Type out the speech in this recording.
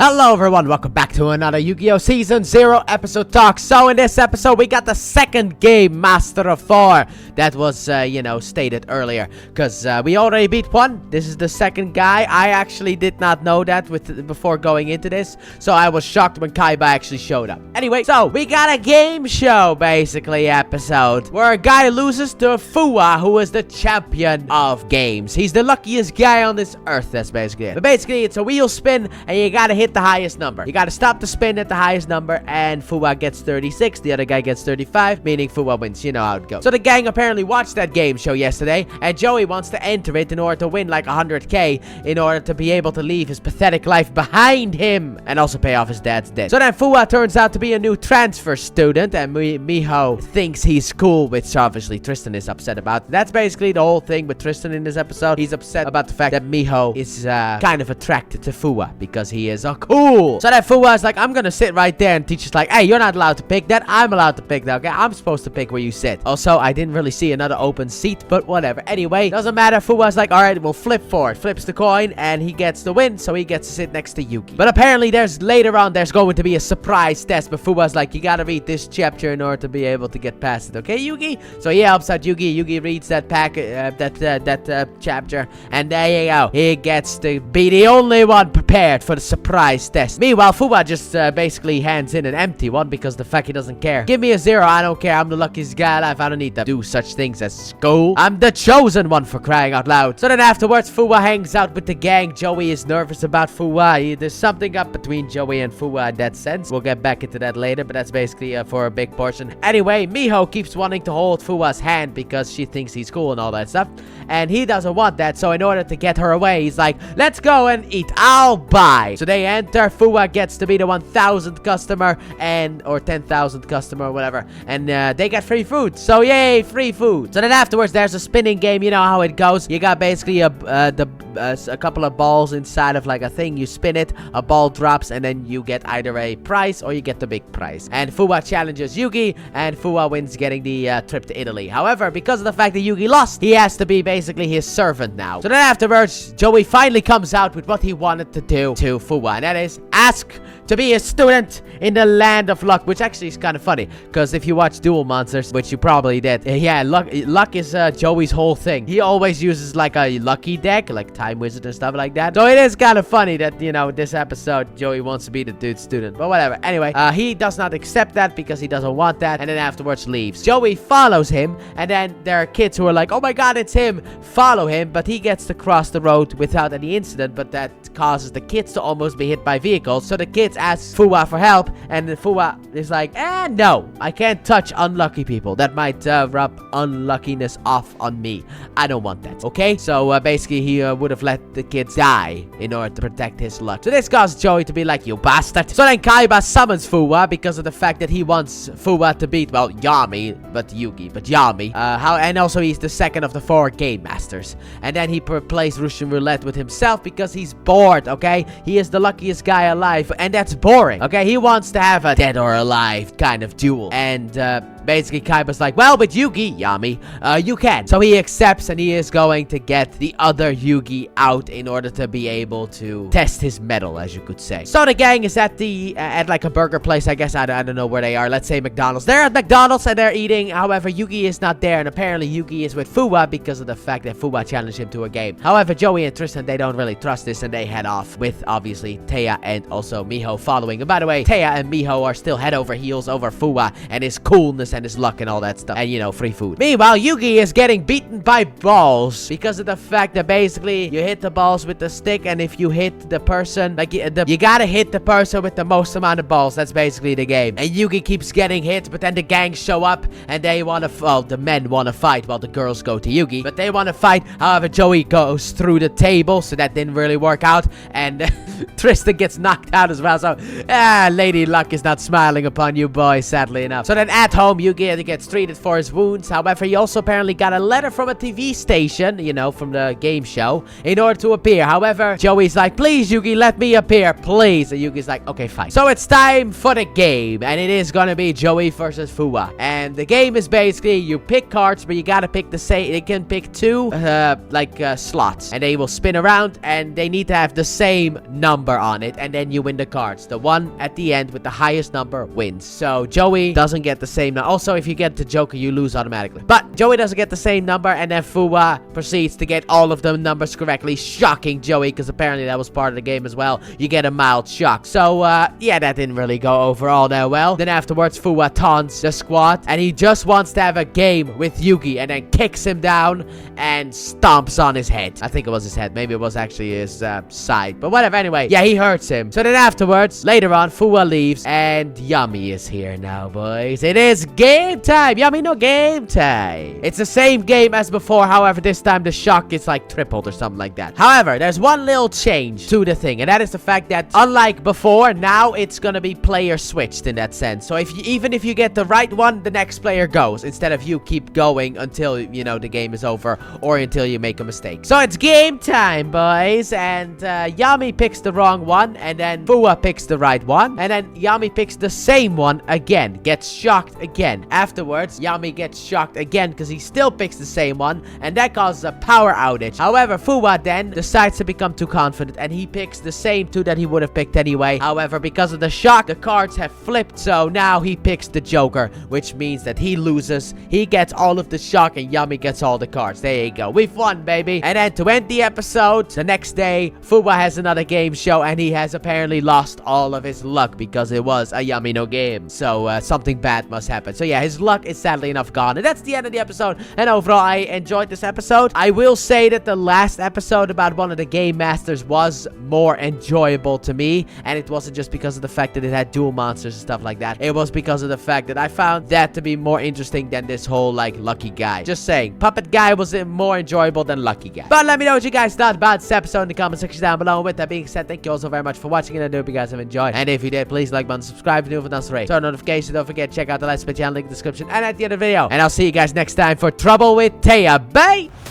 Hello everyone, welcome back to another Yu-Gi-Oh! Season 0 episode talk. So in this episode, we got the second game, Master of 4. That was, stated earlier. Because we already beat one. This is the second guy. I actually did not know that before going into this. So I was shocked when Kaiba actually showed up. Anyway, so we got a game show, basically, episode. Where a guy loses to Fua, who is the champion of games. He's the luckiest guy on this earth, that's basically it. But basically, it's a wheel spin, and you gotta hit the highest number. You gotta stop the spin at the highest number, and Fua gets 36, the other guy gets 35, meaning Fua wins. You know how it goes. So the gang apparently watched that game show yesterday, and Joey wants to enter it in order to win like 100k, in order to be able to leave his pathetic life behind him, and also pay off his dad's debt. So then Fua turns out to be a new transfer student, and Miho thinks he's cool, which obviously Tristan is upset about. That's basically the whole thing with Tristan in this episode. He's upset about the fact that Miho is kind of attracted to Fua, because he is a cool. So that Fua is like, I'm gonna sit right there, and teacher's like, hey, you're not allowed to pick that. I'm allowed to pick that, okay? I'm supposed to pick where you sit. Also, I didn't really see another open seat, but whatever. Anyway, doesn't matter. Fua's like, alright, we'll flip for it. Flips the coin, and he gets the win, so he gets to sit next to Yugi. But apparently, there's going to be a surprise test, but Fua's like, you gotta read this chapter in order to be able to get past it, okay, Yugi? So he helps out Yugi. Yugi reads that chapter, and there you go. He gets to be the only one prepared for the surprise test. Meanwhile, Fua just basically hands in an empty one because the fact he doesn't care. Give me a 0, I don't care. I'm the luckiest guy alive. I don't need to do such things as school. I'm the chosen one, for crying out loud. So then afterwards, Fua hangs out with the gang. Joey is nervous about Fua. There's something up between Joey and Fua in that sense. We'll get back into that later, but that's basically for a big portion. Anyway, Miho keeps wanting to hold Fua's hand because she thinks he's cool and all that stuff. And he doesn't want that, so in order to get her away, he's like, let's go and eat. I'll buy. So they enter. Fua gets to be the 1,000th customer, or 10,000th customer, or whatever. And they get free food. So yay, free food. So then afterwards, there's a spinning game. You know how it goes. You got basically a couple of balls inside of like a thing. You spin it, a ball drops, and then you get either a prize or you get the big prize. And Fua challenges Yugi, and Fua wins, getting the trip to Italy. However, because of the fact that Yugi lost, he has to be basically his servant now. So then afterwards, Joey finally comes out with what he wanted to do to Fua, and that is ask to be a student in the land of luck, which actually is kind of funny, because if you watch Duel Monsters, which you probably did, yeah, luck is Joey's whole thing. He always uses like a lucky deck, like Time Wizard and stuff like that. So it is kind of funny that, you know, this episode, Joey wants to be the dude student, but whatever. Anyway, he does not accept that because he doesn't want that, and then afterwards leaves. Joey follows him, and then there are kids who are like, oh my god, it's him, follow him, but he gets to cross the road without any incident, but that causes the kids to almost be hit by vehicles. So the kids ask Fua for help, and Fua is like, no, I can't touch unlucky people. That might rub unluckiness off on me. I don't want that, okay? So basically, he would have let the kids die in order to protect his luck. So this causes Joey to be like, you bastard. So then Kaiba summons Fua because of the fact that he wants Fua to beat, well, Yami, but Yugi, but Yami. And also he's the second of the 4 game masters. And then he plays Russian roulette with himself because he's bored, okay? He is the luckiest guy alive, and that's boring, okay? He wants to have a dead or alive kind of duel. And basically Kaiba's like, well, with Yugi, Yami, you can. So he accepts, and he is going to get the other Yugi out in order to be able to test his mettle, as you could say. So the gang is at like a burger place, I guess. I don't know where they are. Let's say McDonald's. They're at McDonald's and they're eating. However, Yugi is not there, and apparently Yugi is with Fua because of the fact that Fua challenged him to a game. However, Joey and Tristan, they don't really trust this, and they head off with obviously Taya and also Miho following. And by the way, Taya and Miho are still head over heels over Fua and his coolness and his luck and all that stuff, and you know, free food. Meanwhile, Yugi is getting beaten by balls because of the fact that basically you hit the balls with the stick, and if you hit the person, like you gotta hit the person with the most amount of balls. That's basically the game. And Yugi keeps getting hit, but then the gang show up and they want to, well, the men want to fight while the girls go to Yugi, but they want to fight. However, Joey goes through the table, so that didn't really work out, and Tristan gets knocked out as well. So Lady Luck is not smiling upon you, boy, sadly enough. So then at home, Yugi gets treated for his wounds. However, he also apparently got a letter from a TV station, you know, from the game show, in order to appear. However, Joey's like, please, Yugi, let me appear, please. And Yugi's like, okay, fine. So it's time for the game, and it is gonna be Joey versus Fuwa. And the game is basically, you pick cards, but you gotta pick the same. You can pick two, slots, and they will spin around, and they need to have the same number on it, and then you win the cards. The one at the end with the highest number wins. So Joey doesn't get the same number. Also, if you get the Joker, you lose automatically. But Joey doesn't get the same number, and then Fuwa proceeds to get all of the numbers correctly, shocking Joey, because apparently that was part of the game as well. You get a mild shock. So, yeah, that didn't really go over all that well. Then afterwards, Fuwa taunts the squad, and he just wants to have a game with Yugi, and then kicks him down and stomps on his head. I think it was his head. Maybe it was actually his side. But whatever, anyway. Yeah, he hurts him. So then afterwards, later on, Fuwa leaves, and Yummy is here now, boys. It is game time. Yummy no game time. It's the same game as before. However, this time the shock is like tripled or something like that. However, there's one little change to the thing, and that is the fact that unlike before, now it's gonna be player switched in that sense. So even if you get the right one, the next player goes, instead of you keep going until, you know, the game is over, or until you make a mistake. So it's game time, boys, and Yami picks the wrong one, and then Fuwa picks the right one, and then Yami picks the same one again, gets shocked again. Afterwards, Yami gets shocked again because he still picks the same one, and that causes a power outage. However, Fuwa then decides to become too confident, and he picks the same two that he would have picked anyway. However, because of the shock, the cards have flipped, so now he picks the Joker, which means that he loses. He gets all of the shock, and Yami gets all the cards. There you go. We've won, baby. And then to end the episode, the next day, Fuwa has another game show, and he has apparently lost all of his luck because it was a Yami no game. So something bad must happen. So yeah, his luck is sadly enough gone. And that's the end of the episode. And overall, I enjoyed this episode. I will say that the last episode about one of the game masters was more enjoyable to me. And it wasn't just because of the fact that it had dual monsters and stuff like that. It was because of the fact that I found that to be more interesting than this whole, like, lucky guy. Just saying, puppet guy was more enjoyable than lucky guy. But let me know what you guys thought about this episode in the comment section down below. And with that being said, thank you all so very much for watching, and I do hope you guys have enjoyed. And if you did, please like button, subscribe if you're new with us, turn notifications. Don't forget, check out the Let's Play channel link in the description and at the end of the video. And I'll see you guys next time for Trouble with Taya. Bye!